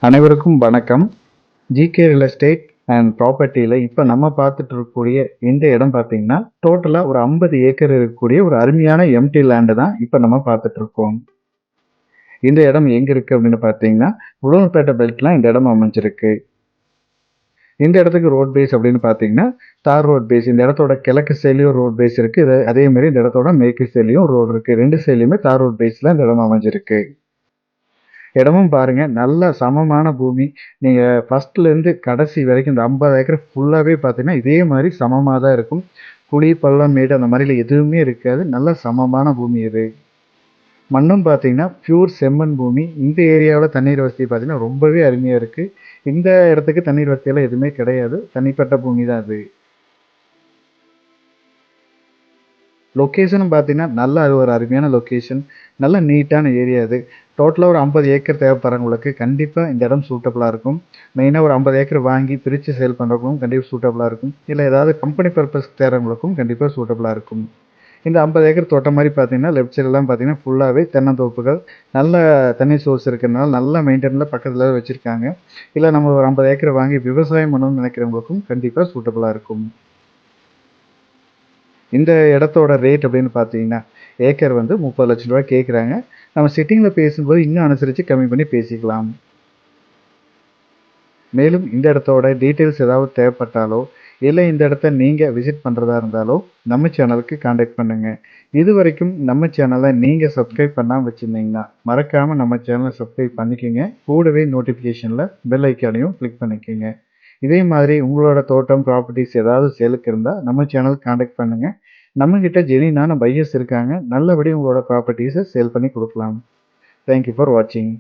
அனைவருக்கும் வணக்கம். GK real estate and ப்ராப்பர்ட்டியில இப்ப நம்ம பார்த்துட்டு இருக்கக்கூடிய இந்த இடம் பார்த்தீங்கன்னா, டோட்டலா ஒரு 50 ஏக்கர் இருக்கக்கூடிய ஒரு அருமையான எம்ப்டி லேண்ட் தான் இப்ப நம்ம பார்த்துட்டு இருக்கோம். இந்த இடம் எங்க இருக்கு அப்படின்னு பார்த்தீங்கன்னா, உடுமல்பேட்டை பெல்ட்ல இந்த இடம் அமைஞ்சிருக்கு. இந்த இடத்துக்கு ரோட் பேஸ் அப்படின்னு பார்த்தீங்கன்னா, தார் ரோட் பேஸ். இந்த இடத்தோட கிழக்கு சைட்லயும் ரோட் பேஸ் இருக்கு. அதே மாரி இந்த இடத்தோட மேற்கு சைட்லயும் ரோடு இருக்கு. 2 சைட்லயுமே தார் ரோட் பேஸ்ல இந்த இடம் அமைஞ்சிருக்கு. இடமும் பாருங்க, நல்ல சமமான பூமி. நீங்க ஃபர்ஸ்ட்லேருந்து கடைசி வரைக்கும் இந்த 50 ஏக்கர் ஃபுல்லாவே பார்த்தீங்கன்னா, இதே மாரி சமமா தான் இருக்கும். குழி, பள்ளம், மேடு அந்த மாரிலாம் எதுவுமே இருக்காது. நல்ல சமமான பூமி இது. மண்ணும் பார்த்தீங்கன்னா, பியூர் செம்மண் பூமி. இந்த ஏரியாவுல தண்ணீர் வசதி பார்த்தீங்கன்னா, ரொம்பவே அருமையா இருக்கு. இந்த இடத்துக்கு தண்ணீர் வசதியெல்லாம் எதுவுமே கிடையாது. தனிப்பட்ட பூமி தான் அது. லொக்கேஷனும் பார்த்தீங்கன்னா, நல்ல ஒரு அருமையான லொக்கேஷன். நல்ல நீட்டான ஏரியா இது. டோட்டலா ஒரு 50 ஏக்கர் தேவைப்படுறவங்களுக்கு கண்டிப்பா இந்த இடம் சூட்டபிளா இருக்கும். மெயினா ஒரு 50 ஏக்கர் வாங்கி பிரிச்சு சேல் பண்றவங்களுக்கும் கண்டிப்பா சூட்டபிளா இருக்கும். இல்ல ஏதாவது கம்பெனி பர்ப்பஸ்க்கு தேடுறவங்களுக்கும் கண்டிப்பா சூட்டபிளா இருக்கும். இந்த 50 ஏக்கர் தோட்டம் மாரி பார்த்தீங்கன்னா, லெஃப்ட் சைடுலாம் பார்த்தீங்கன்னா, ஃபுல்லாவே தென்னந்தோப்புகள். நல்ல தண்ணீர் சோர்ஸ் இருக்கிறனால, நல்ல மெயின்டெயின்ல பக்கத்துல வச்சிருக்காங்க. இல்ல நம்ம ஒரு 50 ஏக்கர் வாங்கி விவசாயம் பண்ணணும்னு நினைக்கிறவங்களுக்கும் கண்டிப்பா சூட்டபிளா இருக்கும். இந்த இடத்தோட ரேட் அப்படின்னு பார்த்தீங்கன்னா, ஏக்கர் வந்து ரூ. 30,00,000 கேட்குறாங்க. நம்ம சிட்டிங்ல பேசும்போது இன்னும் அனுசரிச்சு கம்மி பண்ணி பேசிக்கலாம். மேலும் இந்த இடத்தோட டீட்டெயில்ஸ் ஏதாவது தேவைப்பட்டாலோ, இல்ல இந்த இடத்த நீங்க விசிட் பண்றதா இருந்தாலோ, நம்ம சேனலுக்கு கான்டாக்ட் பண்ணுங்க. இதுவரைக்கும் நம்ம சேனல நீங்க சப்ஸ்கிரைப் பண்ணாம வச்சிருந்தீங்கன்னா, மறக்காம நம்ம சேனல சப்ஸ்கிரைப் பண்ணிக்கங்க. கூடவே நோட்டிஃபிகேஷன்ல பெல் ஐகானையும் கிளிக் பண்ணிக்கங்க. இதே மாதிரி உங்களோட தோட்டம், ப்ராப்பர்ட்டீஸ் ஏதாவது சேலுக்கு இருந்தா நம்ம சேனலுக்கு கான்டாக்ட் பண்ணுங்க. நம்மகிட்ட ஜெனியூனான பையர்ஸ் இருக்காங்க. நல்லபடியா உங்களோட ப்ராப்பர்ட்டீஸ சேல் பண்ணி குடுக்கலாம். தேங்க் யூ ஃபார் வாட்சிங்.